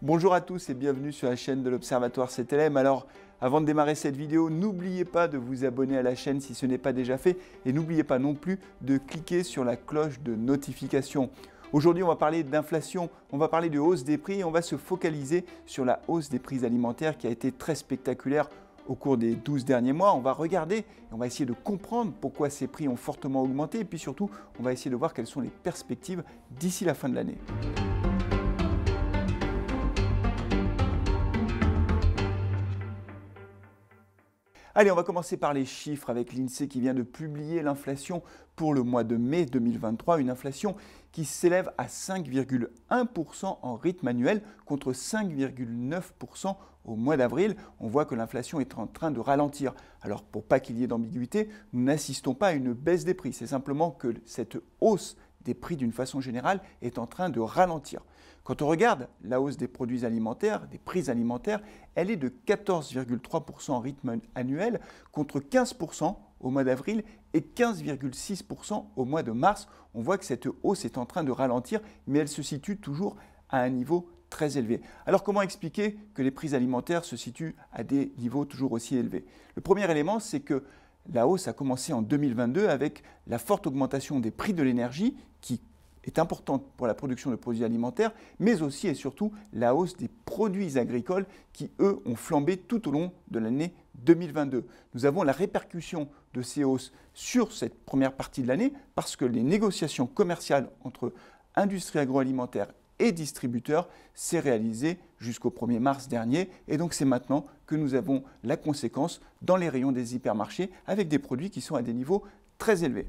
Bonjour à tous et bienvenue sur la chaîne de l'Observatoire CTLM. Alors, avant de démarrer cette vidéo, n'oubliez pas de vous abonner à la chaîne si ce n'est pas déjà fait et n'oubliez pas non plus de cliquer sur la cloche de notification. Aujourd'hui, on va parler d'inflation, on va parler de hausse des prix et on va se focaliser sur la hausse des prix alimentaires qui a été très spectaculaire au cours des 12 derniers mois. On va regarder et on va essayer de comprendre pourquoi ces prix ont fortement augmenté et puis surtout, on va essayer de voir quelles sont les perspectives d'ici la fin de l'année. Allez, on va commencer par les chiffres avec l'INSEE qui vient de publier l'inflation pour le mois de mai 2023, une inflation qui s'élève à 5,1% en rythme annuel contre 5,9% au mois d'avril. On voit que l'inflation est en train de ralentir. Alors pour pas qu'il y ait d'ambiguïté, nous n'assistons pas à une baisse des prix, c'est simplement que cette hausse des prix d'une façon générale est en train de ralentir. Quand on regarde la hausse des produits alimentaires, des prix alimentaires, elle est de 14,3% en rythme annuel contre 15% au mois d'avril et 15,6% au mois de mars. On voit que cette hausse est en train de ralentir, mais elle se situe toujours à un niveau très élevé. Alors comment expliquer que les prix alimentaires se situent à des niveaux toujours aussi élevés? Le premier élément, c'est que la hausse a commencé en 2022 avec la forte augmentation des prix de l'énergie qui est importante pour la production de produits alimentaires, mais aussi et surtout la hausse des produits agricoles qui, eux, ont flambé tout au long de l'année 2022. Nous avons la répercussion de ces hausses sur cette première partie de l'année parce que les négociations commerciales entre industrie agroalimentaire et distributeurs s'est réalisé jusqu'au 1er mars dernier et donc c'est maintenant que nous avons la conséquence dans les rayons des hypermarchés avec des produits qui sont à des niveaux très élevés.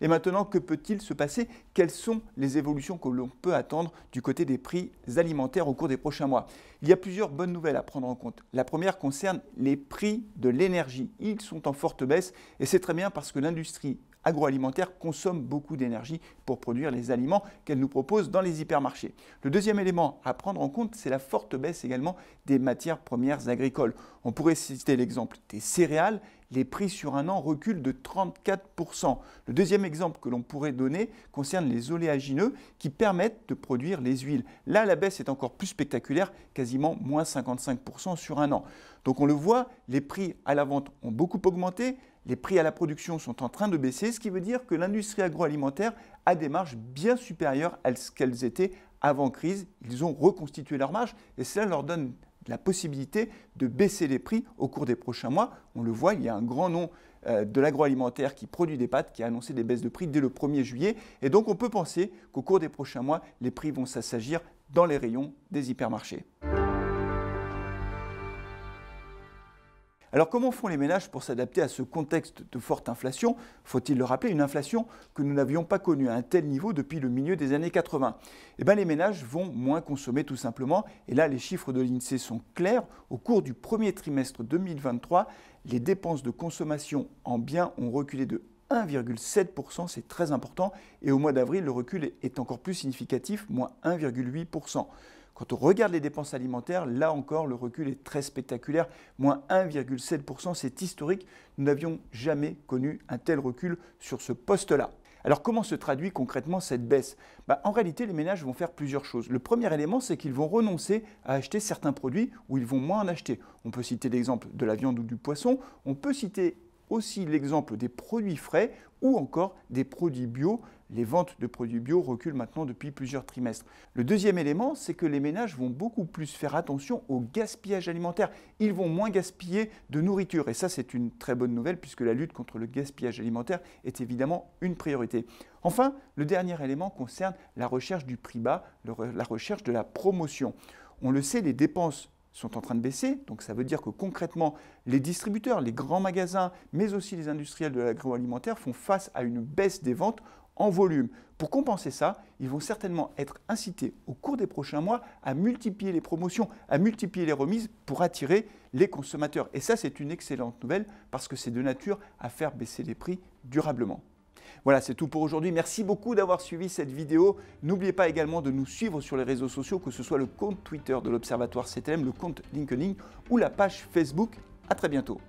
Et maintenant, que peut-il se passer? Quelles sont les évolutions que l'on peut attendre du côté des prix alimentaires au cours des prochains mois? Il y a plusieurs bonnes nouvelles à prendre en compte. La première concerne les prix de l'énergie. Ils sont en forte baisse et c'est très bien parce que l'industrie agroalimentaire consomme beaucoup d'énergie pour produire les aliments qu'elle nous propose dans les hypermarchés. Le deuxième élément à prendre en compte, c'est la forte baisse également des matières premières agricoles. On pourrait citer l'exemple des céréales. Les prix sur un an reculent de 34%. Le deuxième exemple que l'on pourrait donner concerne les oléagineux qui permettent de produire les huiles. Là, la baisse est encore plus spectaculaire, quasiment moins 55% sur un an. Donc on le voit, les prix à la vente ont beaucoup augmenté, les prix à la production sont en train de baisser, ce qui veut dire que l'industrie agroalimentaire a des marges bien supérieures à ce qu'elles étaient avant crise. Ils ont reconstitué leurs marges et cela leur donne la possibilité de baisser les prix au cours des prochains mois. On le voit, il y a un grand nom de l'agroalimentaire qui produit des pâtes, qui a annoncé des baisses de prix dès le 1er juillet. Et donc on peut penser qu'au cours des prochains mois, les prix vont s'assagir dans les rayons des hypermarchés. Alors comment font les ménages pour s'adapter à ce contexte de forte inflation? Faut-il le rappeler, une inflation que nous n'avions pas connue à un tel niveau depuis le milieu des années 80. Eh bien, les ménages vont moins consommer tout simplement. Et là, les chiffres de l'INSEE sont clairs. Au cours du premier trimestre 2023, les dépenses de consommation en biens ont reculé de 1,7%, c'est très important. Et au mois d'avril, le recul est encore plus significatif, moins 1,8%. Quand on regarde les dépenses alimentaires, là encore, le recul est très spectaculaire, moins 1,7%, c'est historique. Nous n'avions jamais connu un tel recul sur ce poste-là. Alors comment se traduit concrètement cette baisse? En réalité, les ménages vont faire plusieurs choses. Le premier élément, c'est qu'ils vont renoncer à acheter certains produits ou ils vont moins en acheter. On peut citer l'exemple de la viande ou du poisson, on peut citer aussi l'exemple des produits frais ou encore des produits bio. Les ventes de produits bio reculent maintenant depuis plusieurs trimestres. Le deuxième élément, c'est que les ménages vont beaucoup plus faire attention au gaspillage alimentaire. Ils vont moins gaspiller de nourriture. Et ça, c'est une très bonne nouvelle puisque la lutte contre le gaspillage alimentaire est évidemment une priorité. Enfin, le dernier élément concerne la recherche du prix bas, la recherche de la promotion. On le sait, les dépenses sont en train de baisser, donc ça veut dire que concrètement, les distributeurs, les grands magasins, mais aussi les industriels de l'agroalimentaire font face à une baisse des ventes en volume. Pour compenser ça, ils vont certainement être incités au cours des prochains mois à multiplier les promotions, à multiplier les remises pour attirer les consommateurs. Et ça, c'est une excellente nouvelle parce que c'est de nature à faire baisser les prix durablement. Voilà, c'est tout pour aujourd'hui. Merci beaucoup d'avoir suivi cette vidéo. N'oubliez pas également de nous suivre sur les réseaux sociaux, que ce soit le compte Twitter de l'Observatoire CTLM, le compte LinkedIn ou la page Facebook. À très bientôt.